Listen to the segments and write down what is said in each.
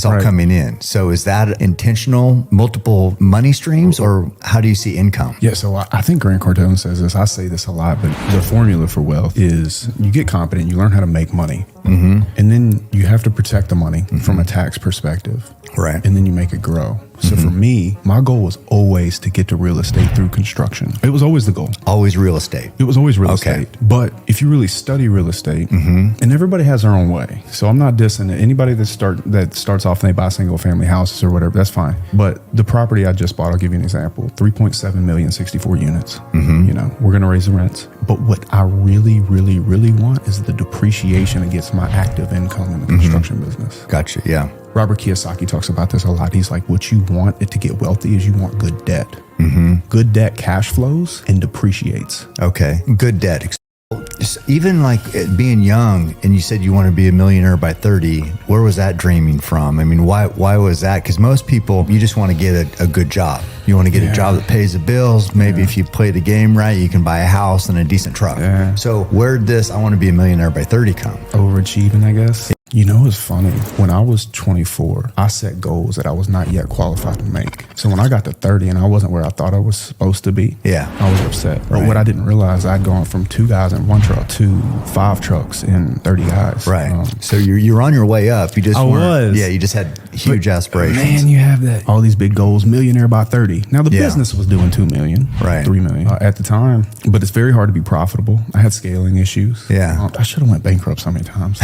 It's all coming in. So is that intentional, multiple money streams, or how do you see income? Yeah, so I think Grant Cardone says this. I say this a lot, but the formula for wealth is you get competent, you learn how to make money, and then you have to protect the money from a tax perspective. Right. And then you make it grow. So for me, my goal was always to get to real estate through construction. It was always the goal. Always real estate. It was always real estate. But if you really study real estate, and everybody has their own way. So I'm not dissing it. Anybody that starts off and they buy single family houses or whatever, that's fine. But the property I just bought, I'll give you an example, 3.7 million, 64 units. You know, we're going to raise the rents. But what I really, really, really want is the depreciation against my active income in the construction business. Gotcha. Yeah. Robert Kiyosaki talks about this a lot. He's like, what you want it to get wealthy is you want good debt. Good debt cash flows and depreciates. Okay. Good debt. Even like being young, and you said you want to be a millionaire by 30, where was that dreaming from? I mean, why was that? Because most people, you just want to get a good job. You want to get a job that pays the bills. Maybe if you play the game right, you can buy a house and a decent truck. So where'd this, I want to be a millionaire by 30 come? Overachieving, I guess. You know, it's funny. When I was 24, I set goals that I was not yet qualified to make. So when I got to 30 and I wasn't where I thought I was supposed to be, I was upset. But what I didn't realize, I'd gone from 2 guys in 1 truck to 5 trucks and 30 guys. So you're on your way up. You just was. Yeah, you just had huge aspirations. Man, you have that. All these big goals, millionaire by 30. Now the business was doing 2 million, 3 million at the time. But it's very hard to be profitable. I had scaling issues. I should have went bankrupt so many times.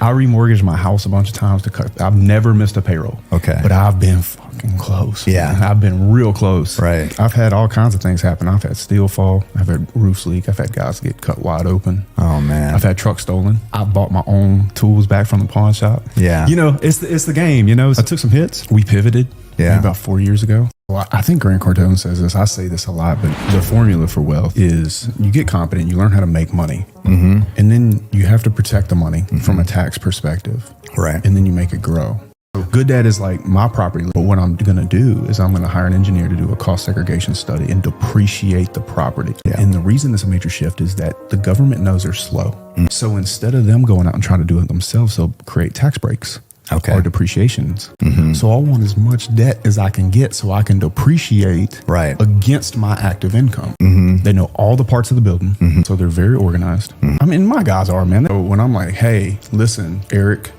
I remortgaged my house a bunch of times to cut. I've never missed a payroll. But I've been fucking close. I've been real close. I've had all kinds of things happen. I've had steel fall. I've had roofs leak. I've had guys get cut wide open. Oh man. I've had trucks stolen. I bought my own tools back from the pawn shop. You know, it's the game, you know. I took some hits. We pivoted about 4 years ago. Well, I think Grant Cardone says this. I say this a lot, but the formula for wealth is you get competent, you learn how to make money, and then you have to protect the money from a tax perspective. And then you make it grow. So good debt is like my property, but what I'm going to do is I'm going to hire an engineer to do a cost segregation study and depreciate the property. And the reason it's a major shift is that the government knows they're slow. So instead of them going out and trying to do it themselves, they'll create tax breaks. Or depreciations. So I want as much debt as I can get so I can depreciate against my active income. They know all the parts of the building, so they're very organized. I mean, my guys are, man. So when I'm like, hey, listen, Eric,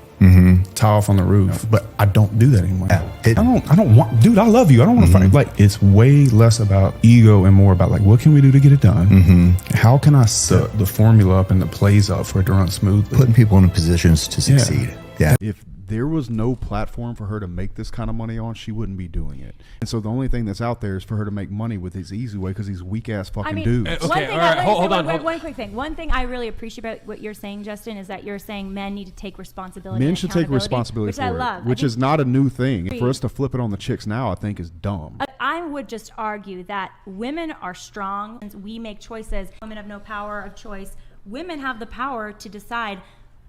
tie off on the roof, but I don't do that anymore. I don't want, dude, I love you. I don't want to fight. Like, it's way less about ego and more about like, what can we do to get it done? How can I set the formula up and the plays up for it to run smoothly? Putting people in positions to succeed. If there was no platform for her to make this kind of money on, she wouldn't be doing it. And so the only thing that's out there is for her to make money with his easy way because he's weak ass fucking dudes. One quick thing. One thing I really appreciate about what you're saying, Justin, is that you're saying men need to take responsibility. Men should take responsibility which for I it, love. which is not a new thing. For us to flip it on the chicks now, I think is dumb. I would just argue that women are strong. We make choices. Women have no power of choice. Women have the power to decide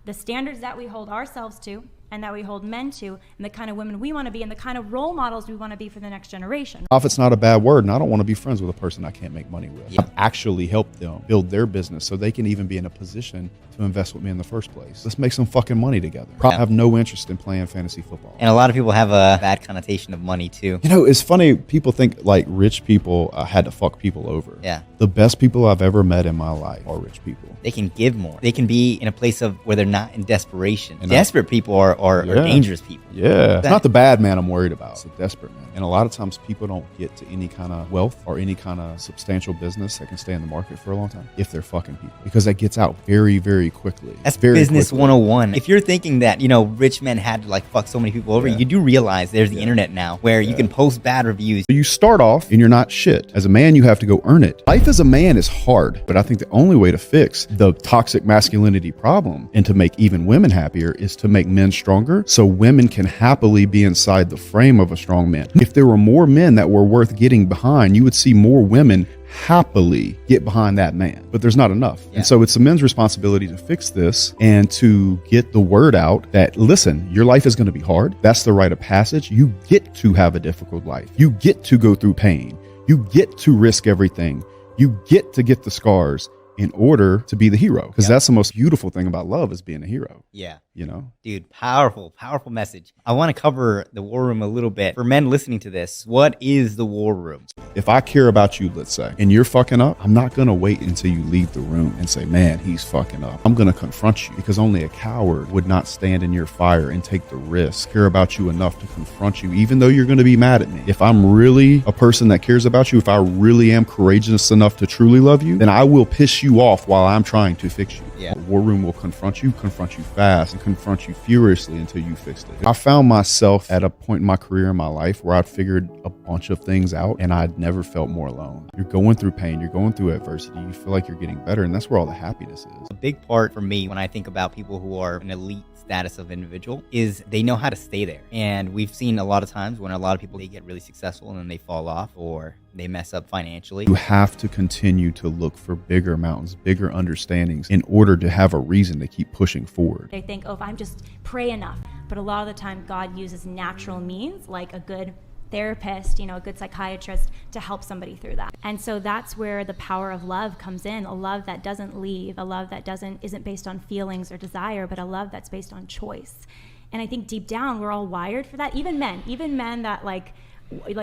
the standards that we hold ourselves to and that we hold men to, and the kind of women we want to be, and the kind of role models we want to be for the next generation. Profit's not a bad word, and I don't want to be friends with a person I can't make money with. I've actually helped them build their business so they can even be in a position to invest with me in the first place. Let's make some fucking money together. I have no interest in playing fantasy football. And a lot of people have a bad connotation of money too. You know, it's funny, people think like rich people had to fuck people over. Yeah. The best people I've ever met in my life are rich people. They can give more. They can be in a place of where they're not in desperation. And desperate people are dangerous people. Yeah. It's not the bad man I'm worried about. It's the desperate man. And a lot of times people don't get to any kind of wealth or any kind of substantial business that can stay in the market for a long time if they're fucking people. Because that gets out very, very quickly. That's business 101. If you're thinking that, you know, rich men had to like fuck so many people over, you do realize there's the internet now where you can post bad reviews. You start off and you're not shit. As a man, you have to go earn it. Life as a man is hard, but I think the only way to fix the toxic masculinity problem and to make even women happier is to make men stronger so women can happily be inside the frame of a strong man. If there were more men that were worth getting behind, you would see more women happily get behind that man, but there's not enough. And so it's the men's responsibility to fix this and to get the word out that, listen, your life is going to be hard. That's the rite of passage. You get to have a difficult life. You get to go through pain. You get to risk everything. You get to get the scars. in order to be the hero. Because that's the most beautiful thing about love, is being a hero. Yeah. You know? Dude, powerful message. I want to cover the war room a little bit. For men listening to this, what is the war room? If I care about you, let's say, and you're fucking up, I'm not going to wait until you leave the room and say, man, he's fucking up. I'm going to confront you, because only a coward would not stand in your fire and take the risk. Care about you enough to confront you, even though you're going to be mad at me. If I'm really a person that cares about you, if I really am courageous enough to truly love you, then I will piss you off while I'm trying to fix you. Yeah. The war room will confront you fast, and confront you furiously until you fixed it. I found myself at a point in my career, in my life, where I'd figured a bunch of things out, and I'd never felt more alone. You're going through pain, you're going through adversity, you feel like you're getting better, and that's where all the happiness is. A big part for me when I think about people who are an elite status of individual is they know how to stay there. And we've seen a lot of times when a lot of people, they get really successful and then they fall off or they mess up financially. You have to continue to look for bigger mountains, bigger understandings, in order to have a reason to keep pushing forward. They think, oh, if I'm just pray enough. But a lot of the time God uses natural means, like a good therapist, a good psychiatrist, to help somebody through that. And so that's where the power of love comes in, a love that doesn't leave, a love that isn't based on feelings or desire, but a love that's based on choice. And I think deep down we're all wired for that. Even men that like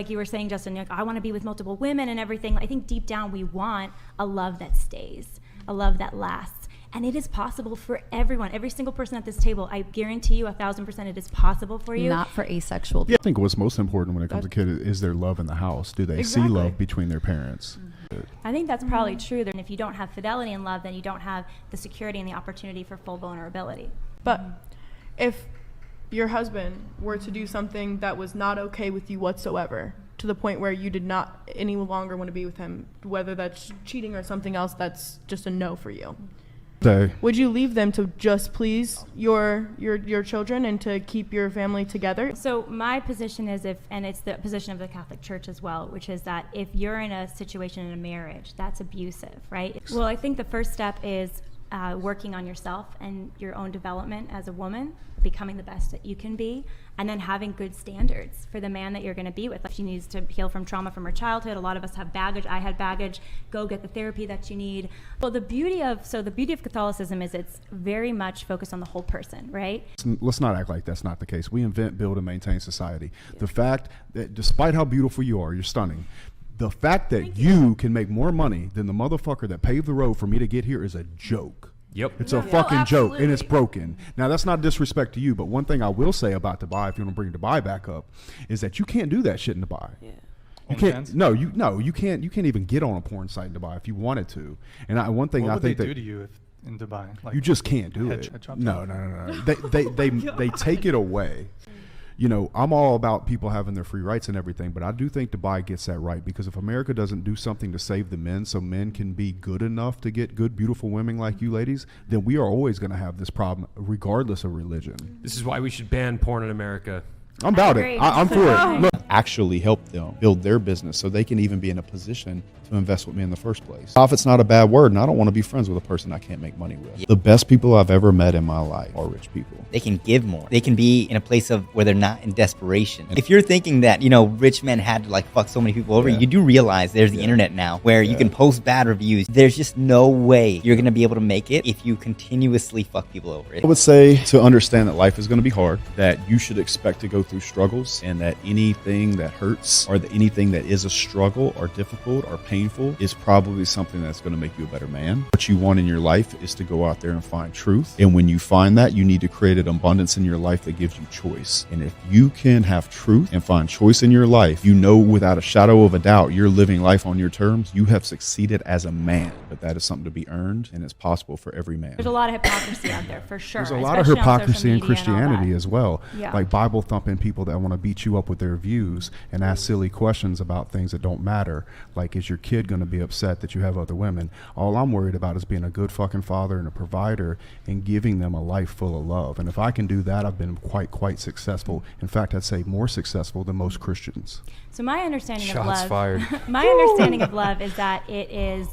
you were saying, Justin, I want to be with multiple women and everything. I think deep down we want a love that stays, a love that lasts. And it is possible for everyone, every single person at this table. I guarantee you 1,000% it is possible for you. Not for asexual people. Yeah, I think what's most important when it comes to kids is their love in the house. Do they see love between their parents? I think that's probably true. And if you don't have fidelity and love, then you don't have the security and the opportunity for full vulnerability. But if your husband were to do something that was not okay with you whatsoever, to the point where you did not any longer want to be with him, whether that's cheating or something else, that's just a no for you. Would you leave them to just please your children and to keep your family together? So my position is and it's the position of the Catholic Church as well, which is that if you're in a situation in a marriage that's abusive, right? Well, I think the first step is working on yourself and your own development as a woman, becoming the best that you can be, and then having good standards for the man that you're going to be with. If she needs to heal from trauma from her childhood, a lot of us have baggage. I had baggage. Go get the therapy that you need. Well, the beauty of Catholicism is it's very much focused on the whole person, right? Let's not act like that's not the case. We invent, build, and maintain society. Yeah. The fact that despite how beautiful you are, you're stunning. The fact that you can make more money than the motherfucker that paved the road for me to get here is a joke. Yep. It's a fucking joke, and it's broken. Now, that's not disrespect to you, but one thing I will say about Dubai, if you want to bring Dubai back up, is that you can't do that shit in Dubai. Yeah. You can't. You can't. You can't even get on a porn site in Dubai if you wanted to. And what would they do to you in Dubai? Like, you just can't do it. No. They take it away. I'm all about people having their free rights and everything, but I do think Dubai gets that right, because if America doesn't do something to save the men so men can be good enough to get good, beautiful women like you ladies, then we are always going to have this problem regardless of religion. This is why we should ban porn in America. I'm about it. I'm for it. Look, actually help them build their business so they can even be in a position to invest with me in the first place. Profit's not a bad word, and I don't want to be friends with a person I can't make money with. Yeah. The best people I've ever met in my life are rich people. They can give more. They can be in a place of where they're not in desperation. If you're thinking that, rich men had to like fuck so many people over, you do realize there's the internet now where you can post bad reviews. There's just no way you're going to be able to make it if you continuously fuck people over. I would say to understand that life is going to be hard, that you should expect to go through struggles, and that anything that hurts or that anything that is a struggle or difficult or painful is probably something that's going to make you a better man. What you want in your life is to go out there and find truth. And when you find that, you need to create an abundance in your life that gives you choice. And if you can have truth and find choice in your life, without a shadow of a doubt, you're living life on your terms. You have succeeded as a man. But that is something to be earned, and it's possible for every man. There's a lot of hypocrisy out there, for sure. There's a lot of hypocrisy in Christianity as well. Yeah. Like Bible thumping people that want to beat you up with their views and ask silly questions about things that don't matter. Like, is your kid going to be upset that you have other women? All I'm worried about is being a good fucking father and a provider and giving them a life full of love. And if I can do that, I've been quite successful. In fact, I'd say more successful than most Christians. So my understanding Shots of love, fired. my understanding of love is that it is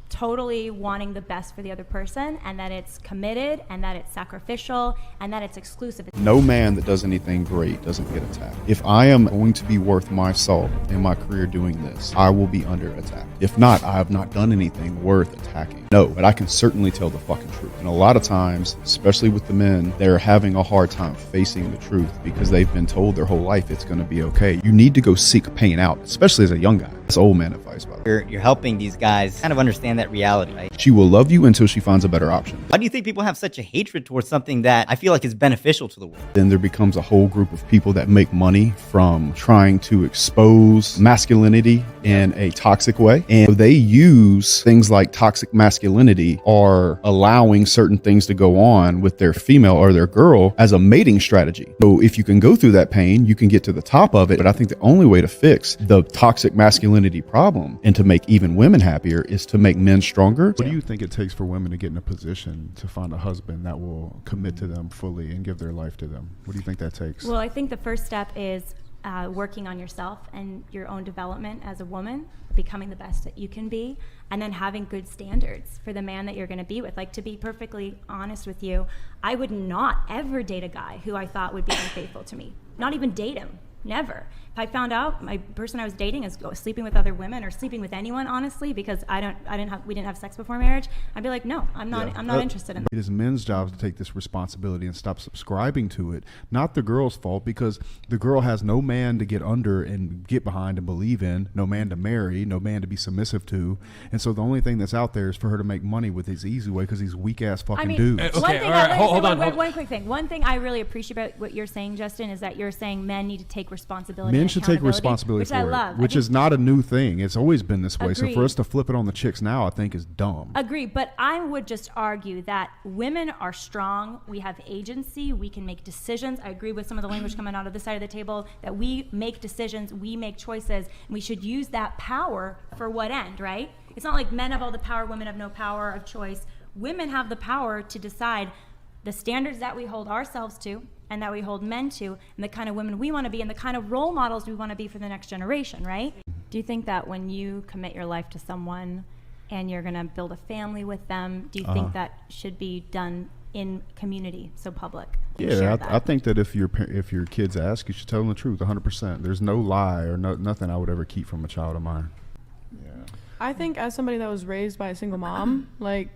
totally wanting the best for the other person, and that it's committed, and that it's sacrificial, and that it's exclusive. No man that does anything great doesn't get attacked. If I am going to be worth my salt in my career doing this, I will be under attack. If not, I have not done anything worth attacking. No, but I can certainly tell the fucking truth. And a lot of times, especially with the men, they're having a hard time facing the truth because they've been told their whole life it's going to be okay. You need to go seek pain out, especially as a young guy. That's old man advice, by the way. You're helping these guys kind of understand that reality, right? She will love you until she finds a better option. Why do you think people have such a hatred towards something that I feel like is beneficial to the world? Then there becomes a whole group of people that make money from trying to expose masculinity in a toxic way. And they use things like toxic masculinity or allowing certain things to go on with their female or their girl as a mating strategy. So if you can go through that pain, you can get to the top of it. But I think the only way to fix the toxic masculinity problem and to make even women happier is to make men stronger. What do you think it takes for women to get in a position to find a husband that will commit to them fully and give their life to them? What do you think that takes? Well, I think the first step is working on yourself and your own development as a woman, becoming the best that you can be, and then having good standards for the man that you're going to be with. Like, to be perfectly honest with you, I would not ever date a guy who I thought would be unfaithful to me. Not even date him. Never. If I found out my person I was dating is sleeping with other women or sleeping with anyone, honestly, because we didn't have sex before marriage, I'd be like, no, I'm not interested in that. It is men's jobs to take this responsibility and stop subscribing to it. Not the girl's fault, because the girl has no man to get under and get behind and believe in, no man to marry, no man to be submissive to, and so the only thing that's out there is for her to make money with his easy way because he's weak ass fucking dudes. One quick thing. One thing I really appreciate about what you're saying, Justin, is that you're saying men need to take responsibility. Men should take responsibility for it, which I love. Which is not a new thing. It's always been this way. Agreed. So for us to flip it on the chicks now, I think is dumb. Agree, but I would just argue that women are strong. We have agency. We can make decisions. I agree with some of the language coming out of this side of the table, that we make decisions, we make choices, and we should use that power for what end, right? It's not like men have all the power, women have no power of choice. Women have the power to decide the standards that we hold ourselves to and that we hold men to, and the kind of women we want to be, and the kind of role models we want to be for the next generation, right? Do you think that when you commit your life to someone and you're going to build a family with them, do you think that should be done in community, so public? Yeah, I think that if your kids ask, you should tell them the truth 100%. There's no lie or nothing I would ever keep from a child of mine. Yeah. I think as somebody that was raised by a single mom, like,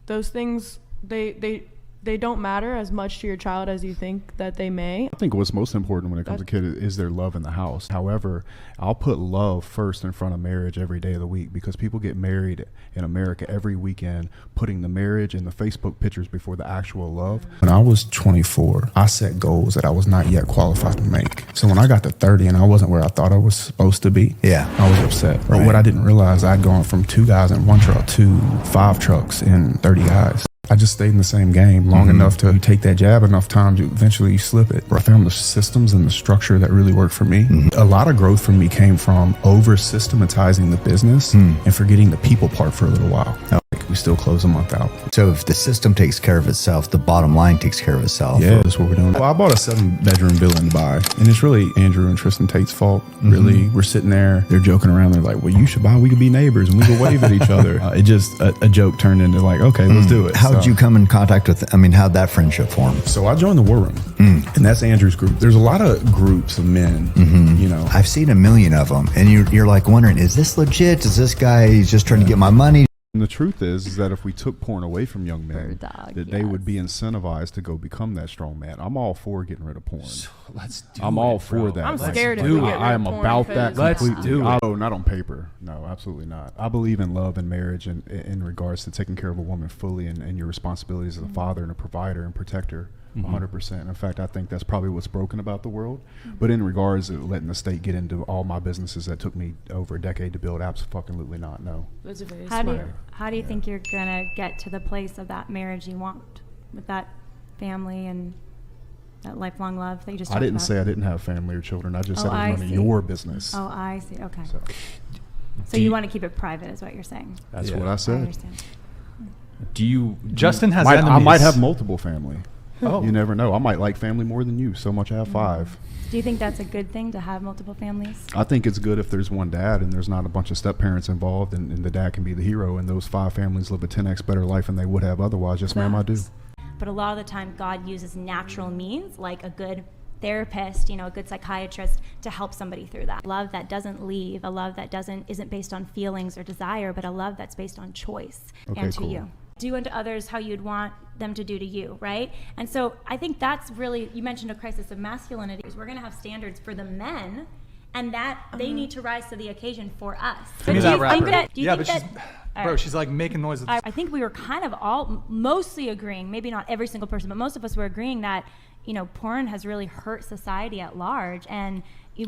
those things, they don't matter as much to your child as you think that they may. I think what's most important when it comes to kids is their love in the house. However, I'll put love first in front of marriage every day of the week, because people get married in America every weekend, putting the marriage and the Facebook pictures before the actual love. When I was 24, I set goals that I was not yet qualified to make. So when I got to 30 and I wasn't where I thought I was supposed to be, I was upset. Right. But what I didn't realize, I'd gone from 2 guys in 1 truck to 5 trucks and 30 guys. I just stayed in the same game long enough to take that jab enough time to eventually slip it. I found the systems and the structure that really worked for me. A lot of growth for me came from over systematizing the business and forgetting the people part for a little while. We still close a month out. So if the system takes care of itself, the bottom line takes care of itself. Yeah, that's what we're doing. Well, I bought a 7-bedroom villa in Dubai, and it's really Andrew and Tristan Tate's fault. Really, we're sitting there, they're joking around. They're like, well, you should buy, we could be neighbors and we could wave at each other. It just, a joke turned into like, okay, let's do it. How'd you come in contact with, how'd that friendship form? So I joined the War Room, and that's Andrew's group. There's a lot of groups of men, you know. I've seen a million of them, and you're like wondering, is this legit? Is this guy, he's just trying to get my money? And the truth is that if we took porn away from young men, they would be incentivized to go become that strong man. I'm all for getting rid of porn. So let's do I'm it, all for bro. that. I'm scared do of it. it. I am about that completely. Not on paper. No, absolutely not. I believe in love and marriage, and in regards to taking care of a woman fully and your responsibilities as a father and a provider and protector. 100%. In fact, I think that's probably what's broken about the world. But in regards to letting the state get into all my businesses that took me over a decade to build, absolutely not. No. That's a very How do you think you're gonna get to the place of that marriage you want, with that family and that lifelong love that you just talked about? I didn't say I didn't have family or children. I just said I was running your business. Oh, I see. Okay. So you want to keep it private, is what you're saying? That's what I said. I understand. Justin has I enemies. might have multiple family. Oh. You never know. I might like family more than you. So much I have 5. Do you think that's a good thing to have multiple families? I think it's good if there's one dad and there's not a bunch of step parents involved, and the dad can be the hero, and those 5 families live a 10x better life than they would have otherwise. Yes, ma'am, I do. But a lot of the time, God uses natural means, like a good therapist, a good psychiatrist, to help somebody through that. Love that doesn't leave, a love that isn't based on feelings or desire, but a love that's based on choice and to you. Do unto others how you'd want them to do to you, right? And so I think that's really, you mentioned a crisis of masculinity. We're going to have standards for the men, and that they need to rise to the occasion for us. But do you think that, she's like making noises. I think we were kind of all mostly agreeing, maybe not every single person, but most of us were agreeing that, porn has really hurt society at large, and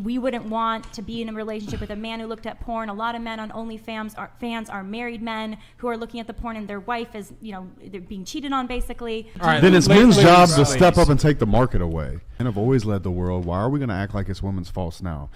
we wouldn't want to be in a relationship with a man who looked at porn. A lot of men on OnlyFans are married men who are looking at the porn, and their wife is, they're being cheated on, basically. Right, then it's men's job to step up and take the market away. Men have always led the world. Why are we going to act like it's women's faults now?